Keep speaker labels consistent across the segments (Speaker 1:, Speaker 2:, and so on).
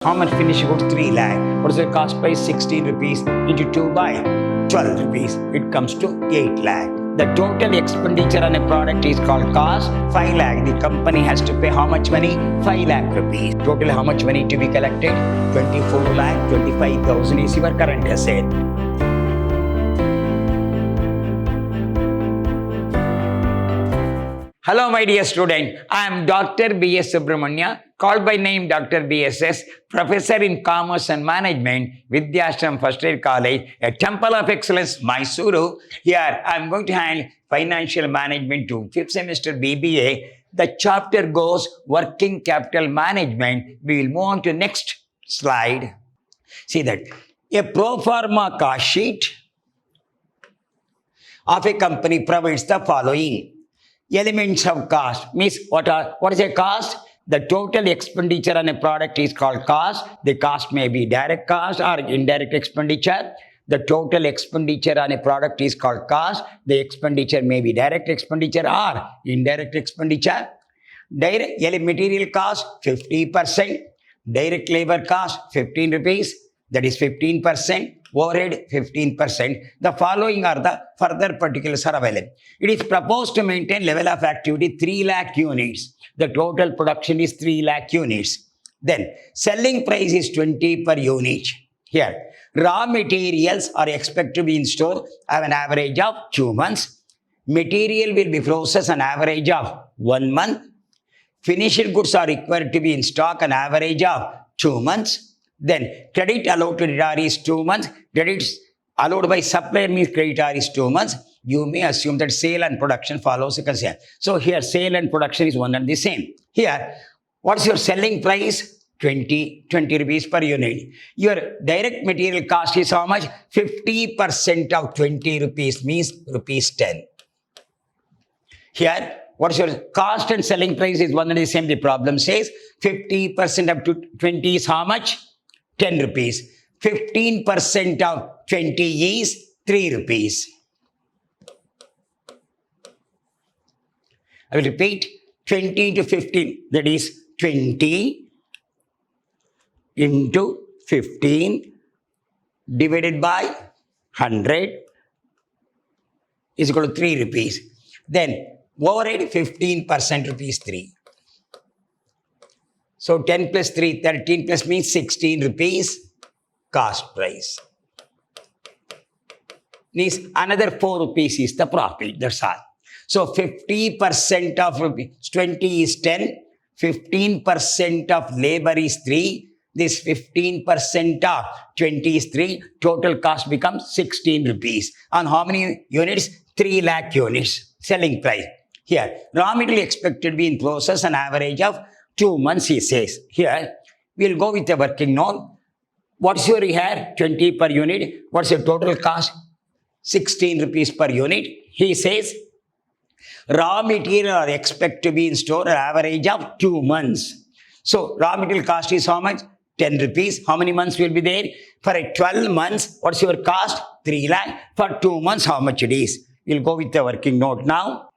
Speaker 1: How much finished goods? 3 lakh. What is the cost price? 16 rupees into 2 by 12 rupees. It comes to 8 lakh. The total expenditure on a product is called cost. 5 lakh. The company has to pay how much money? 5 lakh rupees. Total how much money to be collected? 24 lakh 25,000 is your current asset. Hello, my dear student. I am Dr. B.S. Subramanya, called by name Dr. B.S.S., Professor in Commerce and Management, Vidyashram First Aid College, a Temple of Excellence, Mysuru. Here, I am going to handle Financial Management 2, 5th semester BBA. The chapter goes Working Capital Management. We will move on to next slide. See that. A pro forma cost sheet of a company provides the following. Elements of cost means what is a cost? The total expenditure on a product is called cost. The cost may be direct cost or indirect expenditure. The total expenditure on a product is called cost. The expenditure may be direct expenditure or indirect expenditure. Direct material cost 50%. Direct labor cost 15 rupees. That is 15%. Overhead 15%. The following are the further particulars are available. It is proposed to maintain level of activity 3 lakh units. The total production is 3 lakh units. Then selling price is 20 per unit. Here, raw materials are expected to be in store at an average of 2 months. Material will be processed an average of 1 month. Finished goods are required to be in stock an average of 2 months. Then credit allowed to creditor is 2 months. Credits allowed by supplier means creditor is 2 months. You may assume that sale and production follows a concern. So here sale and production is one and the same. Here, what's your selling price? 20 rupees per unit. Your direct material cost is how much? 50% of 20 rupees means rupees 10. Here, what's your cost and selling price is one and the same. The problem says 50% of 20 is how much? 10 rupees. 15% of 20 is 3 rupees. I will repeat, 20 to 15, that is 20 into 15 divided by 100 is equal to 3 rupees. Then overhead 15% rupees 3. So 10 plus 3, 13 plus means 16 rupees cost price. Means another 4 rupees is the profit, that's all. So 50% of 20 is 10, 15% of labor is 3, this 15% of 20 is 3, total cost becomes 16 rupees. On how many units? 3 lakh units, selling price. Here, raw material expected to be in process an average of 2 months, he says. Here, we'll go with the working note. What's your here? 20 per unit. What's your total cost? 16 rupees per unit. He says, raw material are expected to be in store an average of 2 months. So, raw material cost is how much? 10 rupees. How many months will be there? For a 12 months, what's your cost? 3 lakh. For 2 months, how much it is? We'll go with the working note now.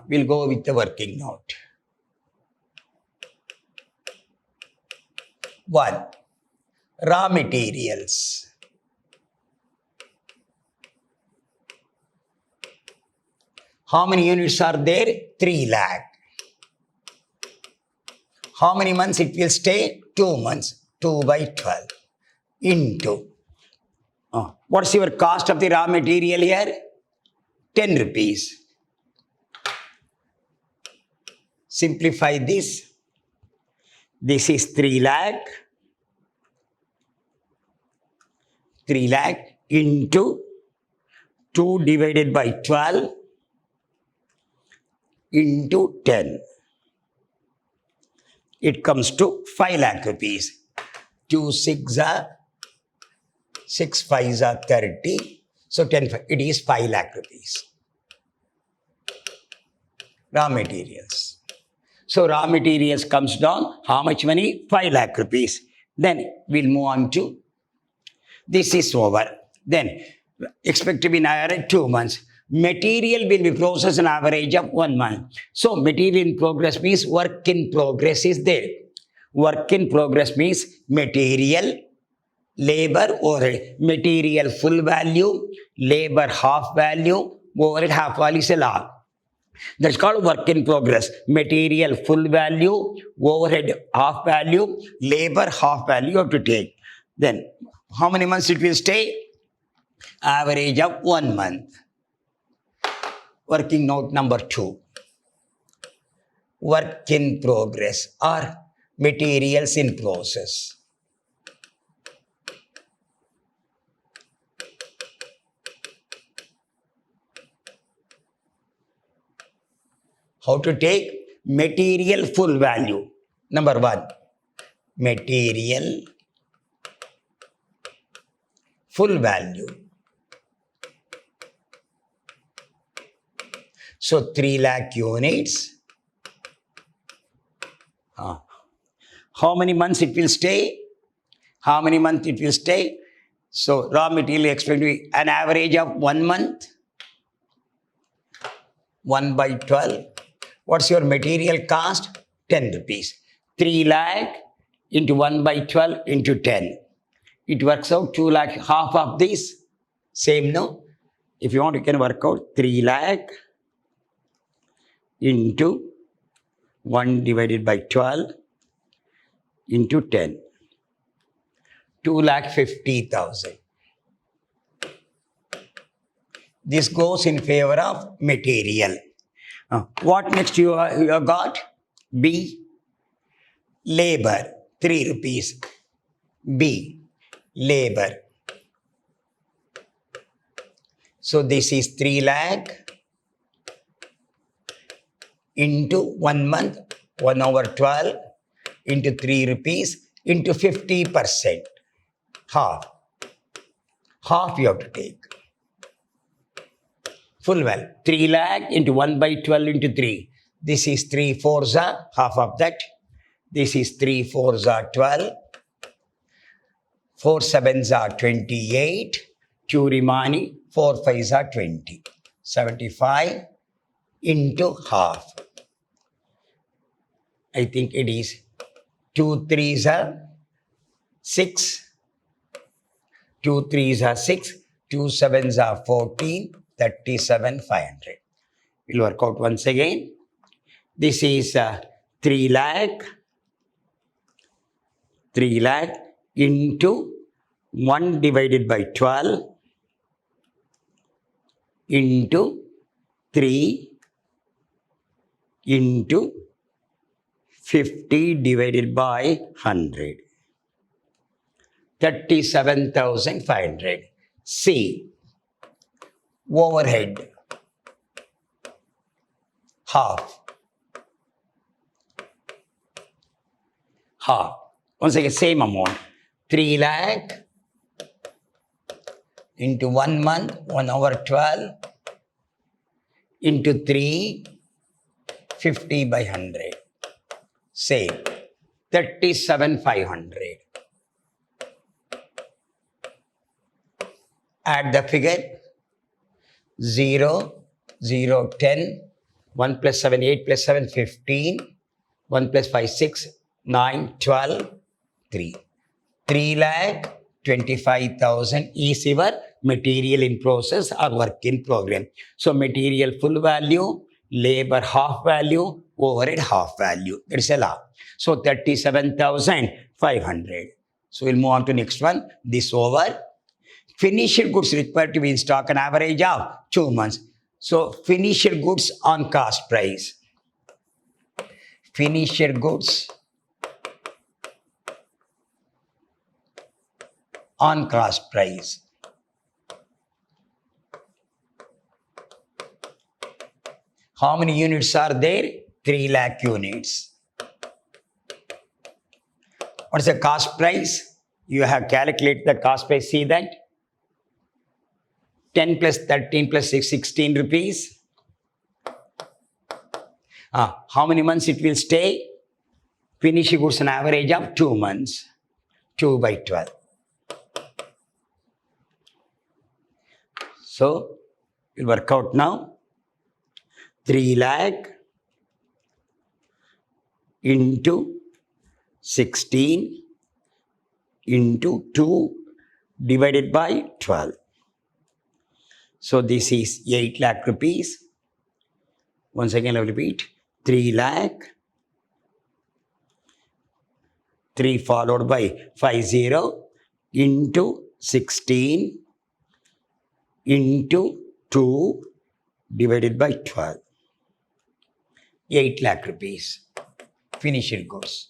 Speaker 1: We'll go with the working note. 1. Raw materials. How many units are there? 3 lakh. How many months it will stay? 2 months. 2 by 12 into. What's your cost of the raw material here? 10 rupees. Simplify this. This is 3 lakh. 3 lakh into 2 divided by 12 into 10. It comes to 5 lakh rupees. 2 6 are 6 5s are 30. So 10, it is 5 lakh rupees. Raw materials. So raw materials comes down. How much money? 5 lakh rupees. Then we'll move on to this is over. Then expect to be in average 2 months. Material will be processed an average of 1 month. So material in progress means work in progress is there. Work in progress means material, labor, overhead. Material full value, labor half value, overhead half value is a law. That's called work in progress. Material full value, overhead half value, labor half value you have to take. Then how many months it will stay? Average of 1 month. Working note number 2. Work in progress or materials in process. How to take material full value? Number 1, material full value. So 3 lakh units. How many months it will stay? How many months it will stay? So raw material expected to be an average of 1 month. 1 by 12. What's your material cost? 10 rupees. 3 lakh into 1 by 12 into 10. It works out 2 lakh, half of this. Same, no? If you want, you can work out 3 lakh into 1 divided by 12 into 10. 2,50,000. This goes in favor of material. What next you have got? B. Labor. 3 rupees. B. Labor. So this is 3 lakh into 1 month, 1 over 12 into 3 rupees into 50%. Half. Half you have to take. Full value. 3 lakh into 1 by 12 into 3. This is 3 fours are half of that. This is 3 fours are 12. 4 sevens are 28. 2 remaining. 4 fives are 20. 75 into half. I think it is 2 threes are 6. 2 threes are 6. 2 sevens are 14. 37,500. We'll work out once again. This is 3 lakh. 3 lakh into 1 divided by 12 into 3 into 50 divided by 100. 37,500. C. Overhead. Half. Half. Once again, same amount. 3 lakh into 1 month, 1 over 12 into 3, 50 by 100. Same. 37,500. Add the figure. 0, 0, 10, 1 plus 7, 8 plus 7, 15, 1 plus 5, 6, 9, 12, 3. 3 lakh 25,000 is your material in process or work in progress. So material full value, labor half value, overhead half value. That is a law. So 37,500. So we'll move on to next one. This over. Finished goods required to be in stock an average of 2 months. So finished goods on cost price. Finished goods on cost price. How many units are there? 3 lakh units. What is the cost price? You have calculated the cost price. See that? 10 plus 13 plus 6, 16 rupees. How many months it will stay? Finished goods an average of 2 months. 2 by 12. So, we'll work out now. 3 lakh into 16 into 2 divided by 12. So this is 8 lakh rupees. Once again I will repeat, 3 lakh, 3 followed by 50 into 16 into 2 divided by 12. 8 lakh rupees. Finished goods.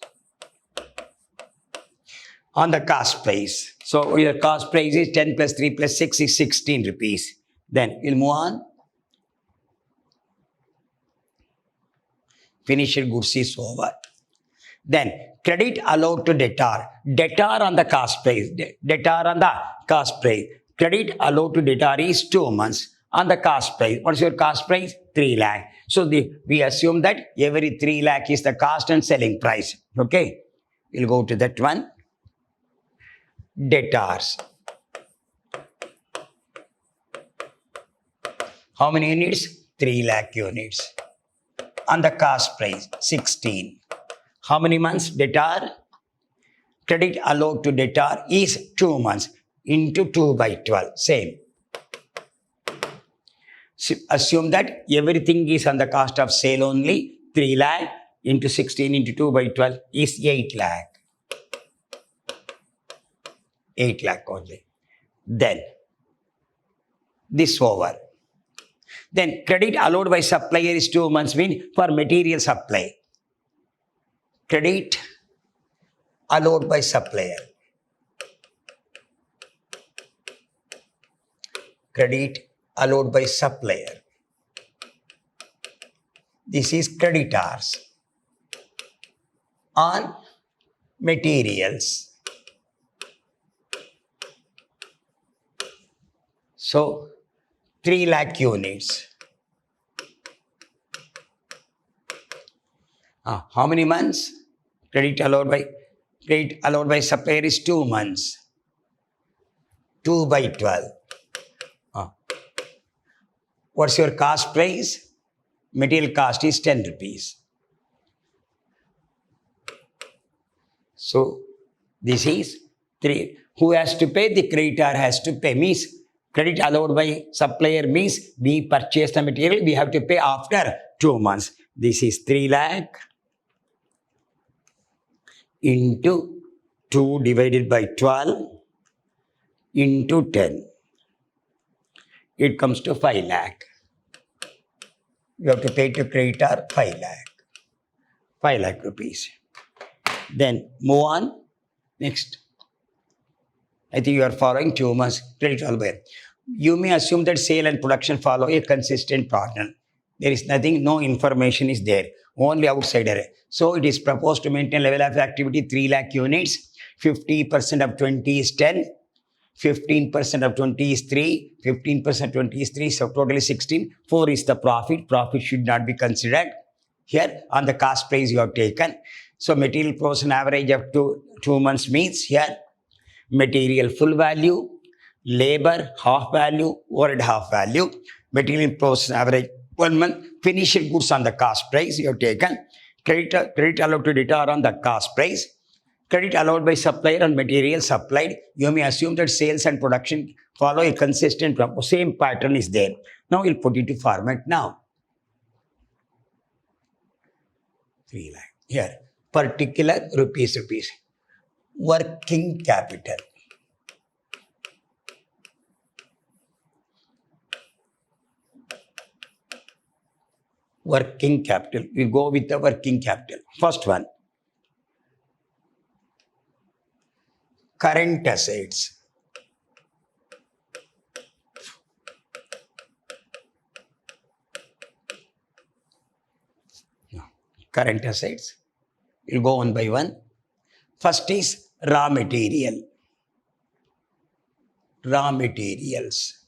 Speaker 1: On the cost price. So your cost price is 10 plus 3 plus 6 is 16 rupees. Then we'll move on. Finished goods is over. Then credit allowed to debtor. Debtor on the cost price. Debtor on the cost price. Credit allowed to debtor is 2 months on the cost price. What's your cost price? 3 lakh. So we assume that every 3 lakh is the cost and selling price. Okay. We'll go to that one. Debtors. How many units? 3 lakh units. On the cost price, 16. How many months? Debtor. Credit allowed to debtor is 2 months into 2 by 12. Same. So assume that everything is on the cost of sale only. 3 lakh into 16 into 2 by 12 is 8 lakh. 8 lakh only. Then this over. Then credit allowed by supplier is 2 months mean for material supply. Credit allowed by supplier. Credit allowed by supplier. This is creditors on materials. So 3 lakh units. How many months? Credit allowed by supplier is 2 months. 2 by 12. What's your cost price? Material cost is 10 rupees. So this is 3. Who has to pay? The creditor has to pay. Means credit allowed by supplier means we purchase the material, we have to pay after 2 months. This is 3 lakh into 2 divided by 12 into 10. It comes to 5 lakh. You have to pay to creditor 5 lakh. 5 lakh rupees. Then move on. Next. I think you are following 2 months credit allowed by. You may assume that sale and production follow a consistent pattern. There is nothing, no information is there. Only outsider. So it is proposed to maintain level of activity 3 lakh units. 50% of 20 is 10. 15% of 20 is 3. 15% of 20 is 3. So totally 16. 4 is the profit. Profit should not be considered. Here on the cost price you have taken. So material portion average of 2 months means here material full value, labor half value, overhead half value. Material portion average 1 month. Finished goods on the cost price you have taken. Credit allowed to debtor on the cost price. Credit allowed by supplier on material supplied. You may assume that sales and production follow a consistent same pattern is there. Now we'll put it to format now. 3 lakh. Here, particular rupees. Working capital. Working capital. We go with the working capital. First one. Current assets. Current assets. We'll go one by one. First is raw material. Raw materials.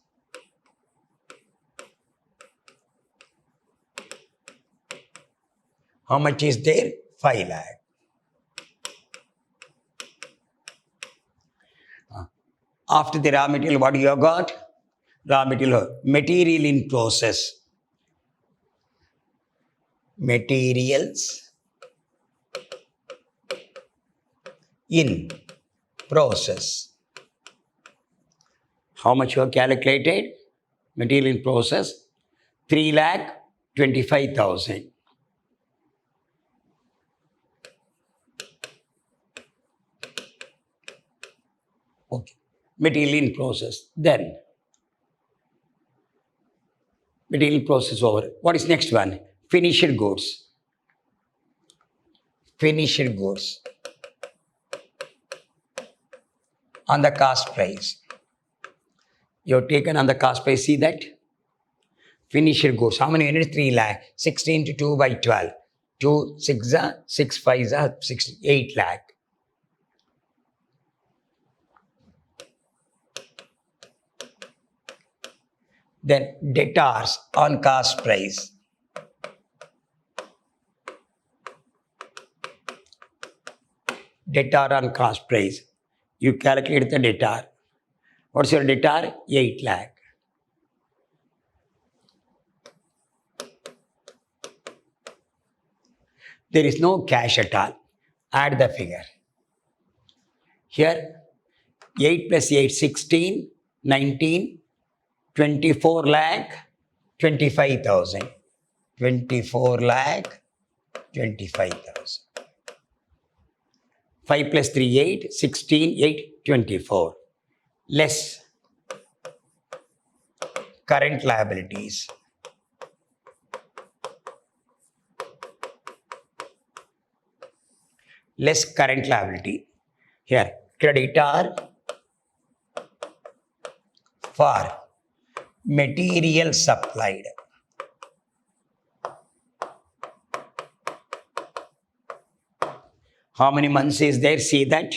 Speaker 1: How much is there? 5 lakh. After the raw material, what you have got? Raw material. Material in process. Materials in process. How much you have calculated? Material in process, 3,25,000. Okay. Material in process. Then, material process over. What is next one? Finished goods. Finished goods. On the cost price. You have taken on the cost price, see that? Finished goods. How many units? 3 lakh. 16 to 2 by 12. 2, 6, 6, 5, 8 lakh. Then debtors on cost price. Debtor on cost price. You calculate the debtor. What's your debtor? 8 lakh. There is no cash at all. Add the figure. Here, 8 plus 8, 16, 19, 24 lakh, 25,000. 24 lakh, 25,000. 5 plus 3, 8, 16, 8, 24. Less current liabilities. Less current liability. Here, creditor for material supplied. How many months is there? See that?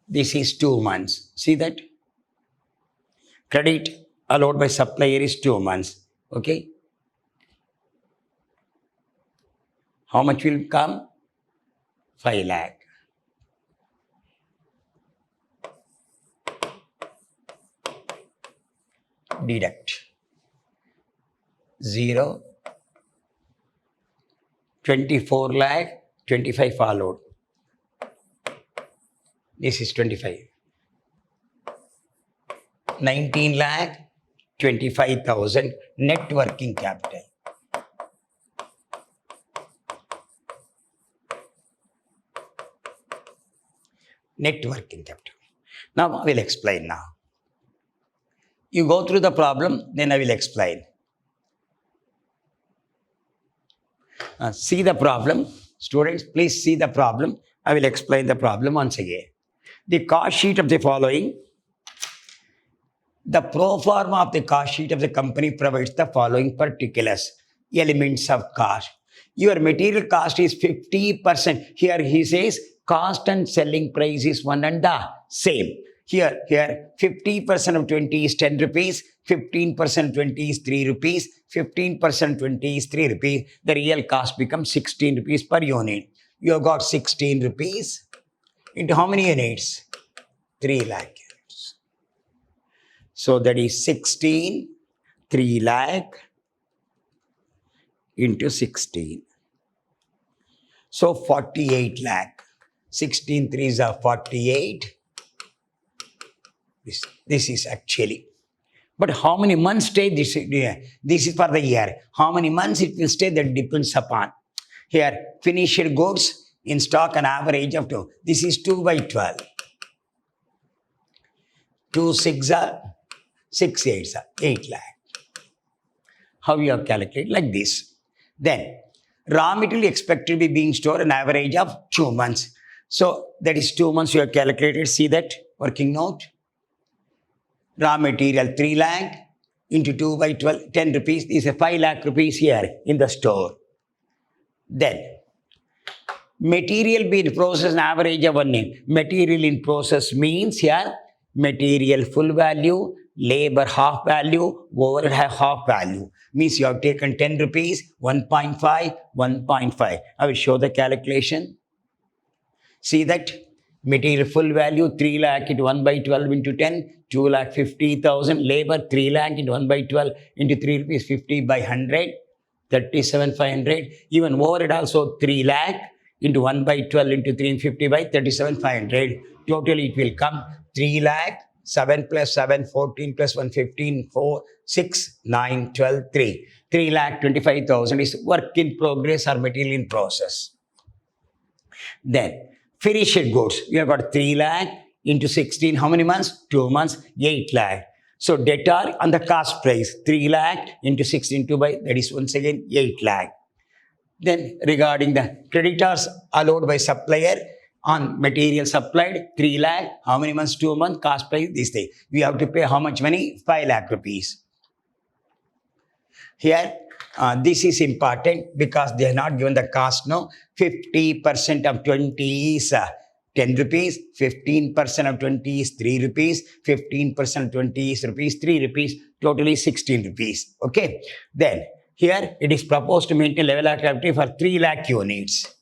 Speaker 1: This is 2 months. See that? Credit allowed by supplier is 2 months. Okay? How much will come? 5 lakh. Deduct 0, 24 lakh, 25 followed. This is 25. 19 lakh, 25,000 net working capital. Net working capital. Now I will explain now. You go through the problem, then I will explain. See the problem. Students, please see the problem. I will explain the problem once again. The cost sheet of the following. The pro forma of the cost sheet of the company provides the following particulars. Elements of cost. Your material cost is 50%. Here he says cost and selling price is one and the same. Here 50% of 20 is 10 rupees, 15% 20 is 3 rupees, 15% 20 is 3 rupees. The real cost becomes 16 rupees per unit. You have got 16 rupees into how many units? 3 lakh units. So that is 16, 3 lakh into 16. So 48 lakh. 16 threes are 48. This is actually. But how many months stay this? This is for the year. How many months it will stay, that depends upon. Here, finished goods in stock an average of 2. This is 2 by 12. 2 6 are 6 8 are 8 lakh. How you have calculated? Like this. Then, raw material expected to be being stored an average of 2 months. So, that is 2 months you have calculated. See that working note? Raw material 3 lakh into 2 by 12, 10 rupees. This is 5 lakh rupees here in the store. Then, material being processed an average of 1 name. Material in process means here, material full value, labor half value, overhead half value. Means you have taken 10 rupees, 1.5, 1.5. I will show the calculation. See that? Material full value 3 lakh into 1 by 12 into 10, 2 lakh 50,000. Labor 3 lakh into 1 by 12 into 3 rupees 50 by 100. 37,500. Even overhead also 3 lakh into 1 by 12 into 350 by 37,500. Totally it will come 3 lakh, 7 plus 7, 14 plus 1, 15, 4, 6, 9, 12, 3. 3 lakh 25,000 is work in progress or material in process. Then finished goods, you have got 3 lakh into 16, how many months? 2 months, 8 lakh. So debtor on the cost price, 3 lakh into 16 2 by, that is once again 8 lakh. Then regarding the creditors allowed by supplier on material supplied, 3 lakh, how many months? 2 months, cost price, this thing. We have to pay how much money? 5 lakh rupees. Here, this is important because they are not given the cost, no? 50% of 20 is 10 rupees, 15% of 20 is 3 rupees, 15% of 20 is rupees, 3 rupees, totally 16 rupees. Okay. Then, here it is proposed to maintain level activity for 3 lakh units.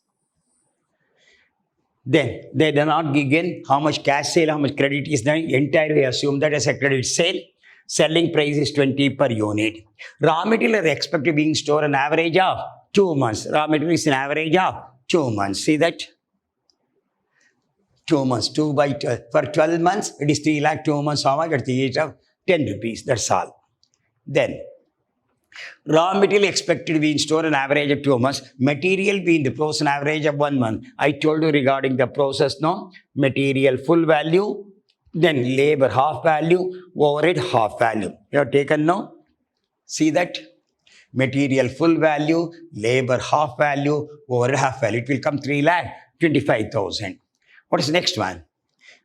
Speaker 1: Then, they do not given how much cash sale, how much credit is done, entirely assume that as a credit sale. Selling price is 20 per unit. Raw material are expected to be in store an average of 2 months. Raw material is an average of 2 months. See that? 2 months. 2 by 12. For 12 months, it is 3 lakh. 2 months, how much? At the age of 10 rupees. That's all. Then, raw material expected to be in store an average of 2 months. Material be in the process an average of 1 month. I told you regarding the process, no? Material full value. Then labor half value, overhead half value. You have taken now? See that? Material full value, labor half value, overhead half value. It will come 3 lakh 25,000. What is the next one?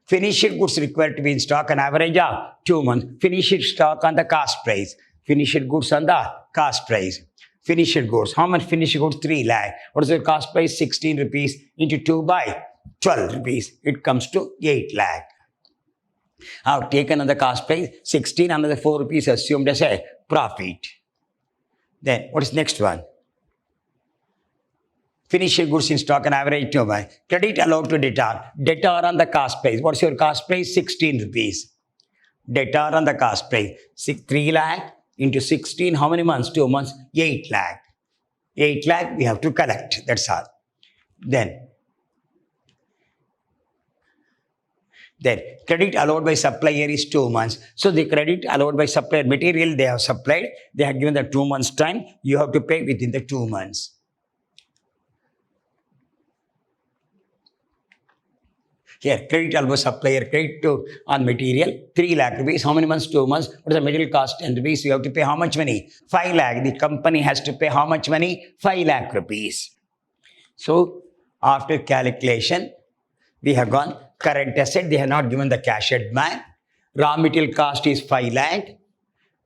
Speaker 1: Finished goods required to be in stock an average of 2 months. Finished stock on the cost price. Finished goods on the cost price. Finished goods. How much finished goods? 3 lakh. What is the cost price? 16 rupees into 2 by 12 rupees. It comes to 8 lakh. I have taken on the cost price, 16 another 4 rupees assumed as a profit. Then what is next one? Finished goods in stock and average 2 by. Credit allowed to debtor. Debtor on the cost price. What's your cost price? 16 rupees. Debtor on the cost price. 3 lakh into 16, how many months? 2 months, 8 lakh. 8 lakh we have to collect. That's all. Then credit allowed by supplier is 2 months. So the credit allowed by supplier material they have supplied, they have given the 2 months time. You have to pay within the 2 months. Here, credit allowed by supplier, credit to on material, 3 lakh rupees. How many months? 2 months. What is the material cost? 10 rupees. You have to pay how much money? 5 lakh. The company has to pay how much money? 5 lakh rupees. So, after calculation, we have gone current asset, they have not given the cash advance. Raw material cost is 5 lakh.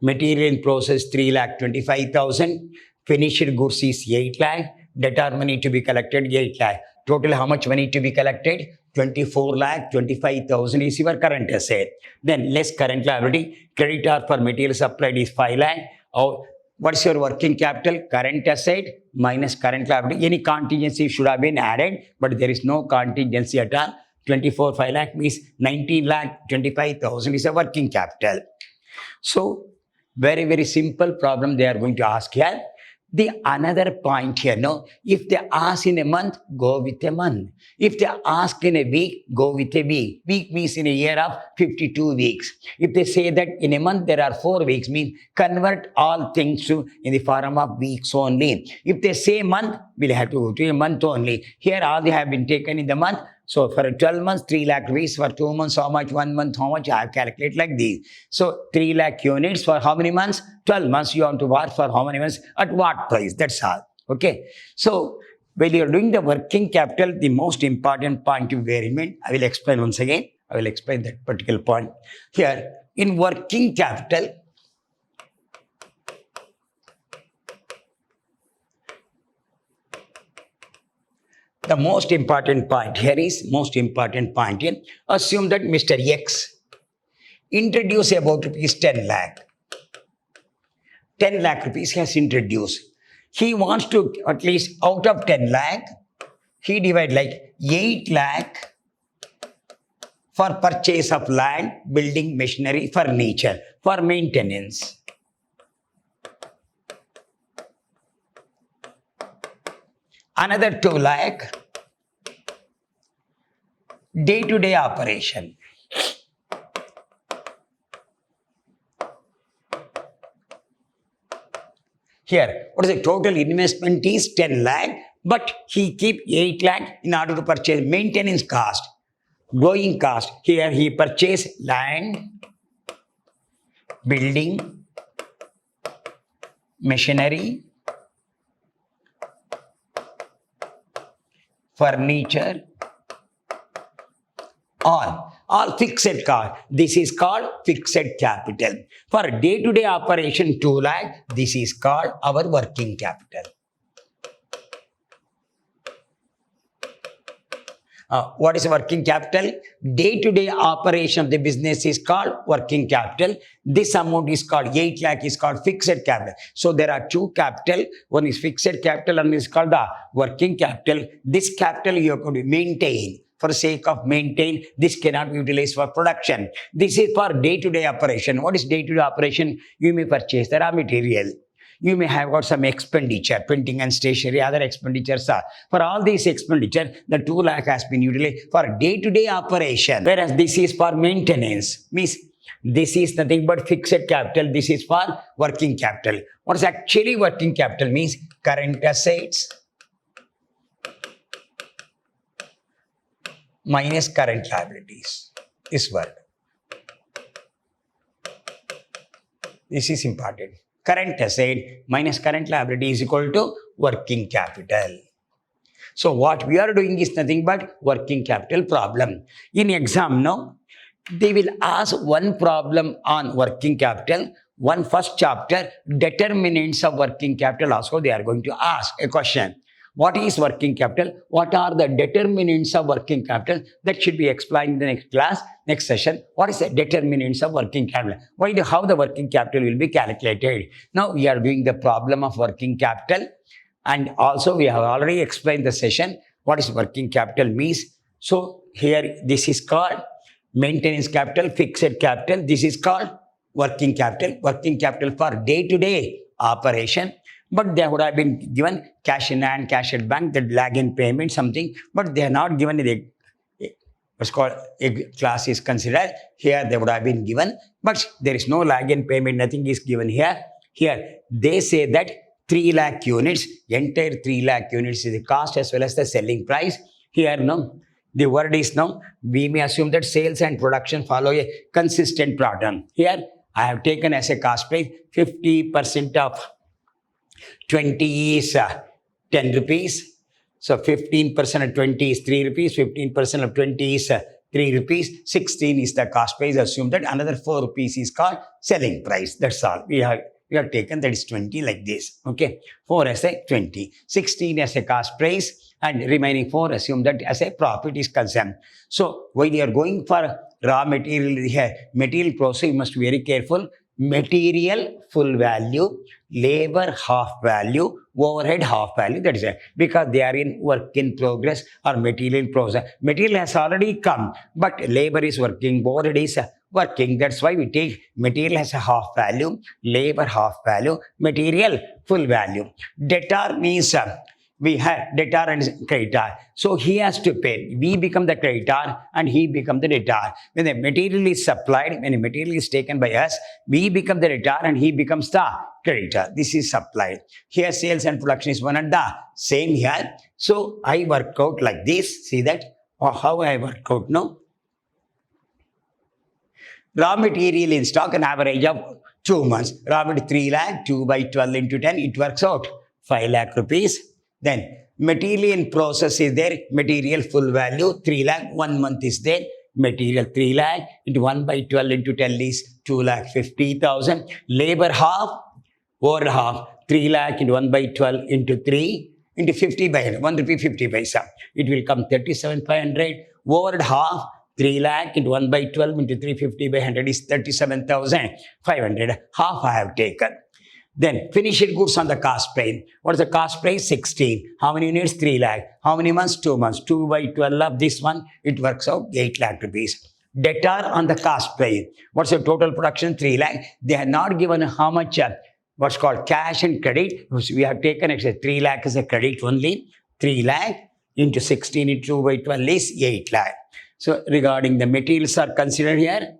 Speaker 1: Material in process 3 lakh 25,000. Finished goods is 8 lakh. Debtor money to be collected 8 lakh. Total how much money to be collected? 24 lakh 25,000 is your current asset. Then less current liability. Creditor for material supplied is 5 lakh. Oh, what's your working capital? Current asset minus current liability. Any contingency should have been added, but there is no contingency at all. 24 5 lakh means 19 lakh 25,000 is a working capital. So, very, very simple problem they are going to ask here. The another point here, no, if they ask in a month, go with a month. If they ask in a week, go with a week. Week means in a year of 52 weeks. If they say that in a month there are 4 weeks, means convert all things to in the form of weeks only. If they say month, we'll have to go to a month only. Here all they have been taken in the month. So for 12 months, 3 lakh rupees. For 2 months, how much? 1 month, how much? I have calculated like this. So 3 lakh units for how many months? 12 months. You want to work for how many months? At what price? That's all. Okay. So when you're doing the working capital, the most important point to bear in mind, I will explain once again. I will explain that particular point. Here, in working capital, the most important point here is, assume that Mr. X introduce about rupees 10 lakh. 10 lakh rupees he has introduced. He wants to, at least out of 10 lakh, he divide like 8 lakh for purchase of land, building, machinery, furniture, for maintenance. Another 2 lakh day-to-day operation. Here, what is the total investment is 10 lakh, but he keep 8 lakh in order to purchase maintenance cost, growing cost. Here he purchase land, building, machinery, furniture, all fixed cost. This is called fixed capital. For day-to-day operation 2 lakh, this is called our working capital. What is working capital? Day-to-day operation of the business is called working capital. This amount is called 8 lakh is called fixed capital. So there are two capital. One is fixed capital and is called the working capital. This capital you are going to maintain. For the sake of maintain, this cannot be utilized for production. This is for day-to-day operation. What is day-to-day operation? You may purchase the raw material. You may have got some expenditure, printing and stationery, other expenditures are. For all these expenditure, the 2 lakh has been utilized for day-to-day operation. Whereas this is for maintenance. Means this is nothing but fixed capital. This is for working capital. What is actually working capital means? Current assets minus current liabilities. This word. This is important. Current asset minus current liability is equal to working capital. So what we are doing is nothing but working capital problem. In exam now, they will ask one problem on working capital, one first chapter, determinants of working capital also they are going to ask a question. What is working capital? What are the determinants of working capital? That should be explained in the next class, next session. What is the determinants of working capital? How the working capital will be calculated? Now we are doing the problem of working capital, and also we have already explained the session what is working capital means. So here this is called maintenance capital, fixed capital. This is called working capital. Working capital for day-to-day operation. But they would have been given cash in hand, cash at bank, the lag in payment, something. But they are not given what's called a class is considered. Here they would have been given, but there is no lag in payment, nothing is given here. Here they say that 3 lakh units, entire 3 lakh units is the cost as well as the selling price. Here no, the word is now, we may assume that sales and production follow a consistent pattern. Here I have taken as a cost price 50% of 20 is 10 rupees. So 15% of 20 is 3 rupees. 15% of 20 is 3 rupees. 16 is the cost price. Assume that another 4 rupees is called selling price. That's all. We have taken that is 20 like this. Okay. 4 as a 20. 16 as a cost price. And remaining 4 assume that as a profit is concerned. So while you are going for raw material here, material process, you must be very careful. Material full value, labor half value, overhead half value. That is it. Because they are in work in progress or material process. Material has already come, but labor is working, overhead is working. That's why we take material as a half value, labor half value, material full value. Debtor means we have debtor and creditor. So he has to pay. We become the creditor and he become the debtor. When the material is supplied, when the material is taken by us, we become the debtor and he becomes the creditor. This is supplied. Here sales and production is one and the same here. So I work out like this. See that? Or how I work out now? Raw material in stock, an average of 2 months. Raw material 3 lakh, 2 by 12 into 10, it works out 5 lakh rupees. Then material in process is there, material full value 3 lakh, 1 month is there, material 3 lakh into 1 by 12 into 10 is 2 lakh 50,000. Labor half, over half, 3 lakh into 1 by 12 into 3 into 50 by 100, 1 rupee 50 paisa. It will come 37,500. Overhead half, 3 lakh into 1 by 12 into 350 by 100 is 37,500. Half I have taken. Then finished goods on the cost price. What is the cost price? 16. How many units? 3 lakh. How many months? 2 months. 2 by 12 of this one, it works out 8 lakh rupees. Debtor on the cost price. What's the total production? 3 lakh. They have not given how much what's called cash and credit. We have taken actually 3 lakh as a credit only. 3 lakh into 16 into 2 by 12 is 8 lakh. So regarding the materials are considered here,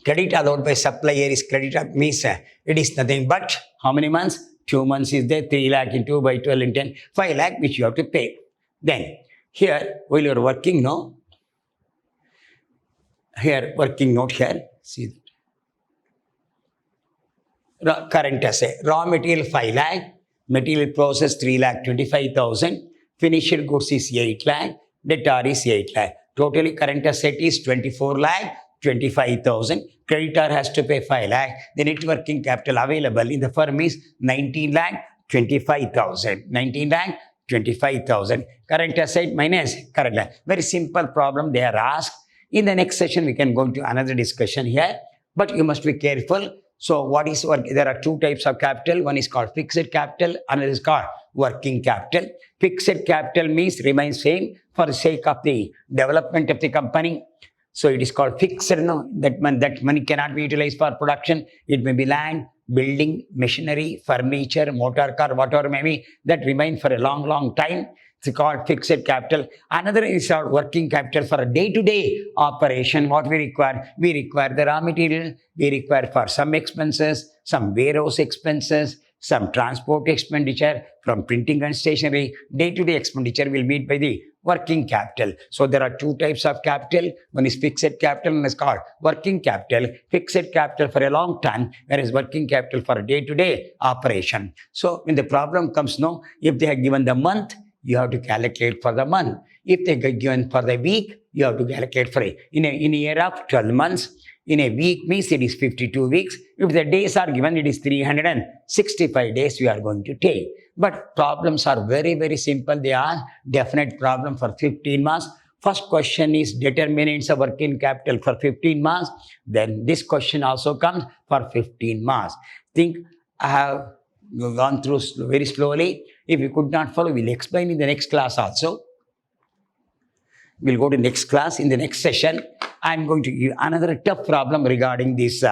Speaker 1: credit allowed by supplier is credit means it is nothing but how many months? 2 months is there, 3 lakh into 2 by 12 into 10, 5 lakh which you have to pay. Then here while you are working, no, here working note here, see current asset, raw material 5 lakh, material process 3 lakh 25,000, finished goods is 8 lakh, debtor is 8 lakh. Totally current asset is 24 lakh 25,000. Creditor has to pay 5 lakh. The net working capital available in the firm is 19 lakh 25,000. 19 lakh 25,000. Current asset minus current asset. Very simple problem they are asked. In the next session, we can go into another discussion here, but you must be careful. So what is work? There are two types of capital. One is called fixed capital, another is called working capital. Fixed capital means remains same for the sake of the development of the company. So it is called fixed. No, that money cannot be utilized for production. It may be land, building, machinery, furniture, motor car, whatever may be, that remain for a long time. It's called fixed capital. Another is our working capital for a day-to-day operation. What we require? We require the raw material. We require for some expenses, some warehouse expenses, some transport expenditure from printing and stationery. Day-to-day expenditure will meet by the working capital. So there are two types of capital. One is fixed capital and is called working capital. Fixed capital for a long time, whereas working capital for a day-to-day operation. So when the problem comes, no, if they have given the month, you have to calculate for the month. If they get given for the week, you have to calculate for it. In a year of 12 months, in a week means it is 52 weeks. If the days are given, it is 365 days you are going to take. But problems are very simple. They are definite problem for 15 months. First question is determinants of working capital for 15 months. Then this question also comes for 15 months. Think I have gone through very slowly. If you could not follow, we'll explain in the next class also. We'll go to next class. In the next session, I'm going to give another tough problem regarding this,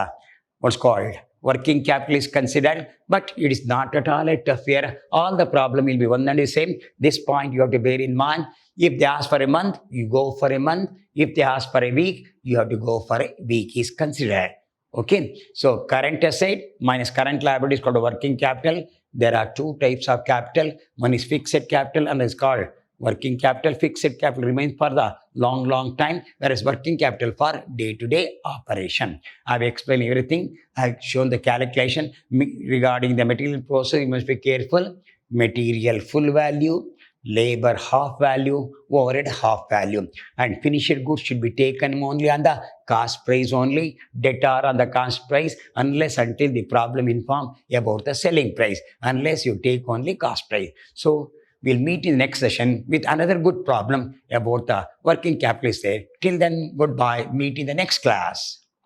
Speaker 1: what's called working capital is considered, but it is not at all a tough here. All the problem will be one and the same. This point you have to bear in mind. If they ask for a month, you go for a month. If they ask for a week, you have to go for a week is considered. Okay, so current asset minus current liability is called working capital. There are two types of capital. One is fixed capital and is called working capital. Fixed capital remains for the long time, whereas working capital for day-to-day operation. I've explained everything. I've shown the calculation regarding the material process. You must be careful. Material full value, labor half value, overhead half value, and finished goods should be taken only on the cost price only, debtor on the cost price, unless until the problem inform about the selling price, unless you take only cost price. So we'll meet in the next session with another good problem about the working capital is there. Till then, goodbye. Meet in the next class.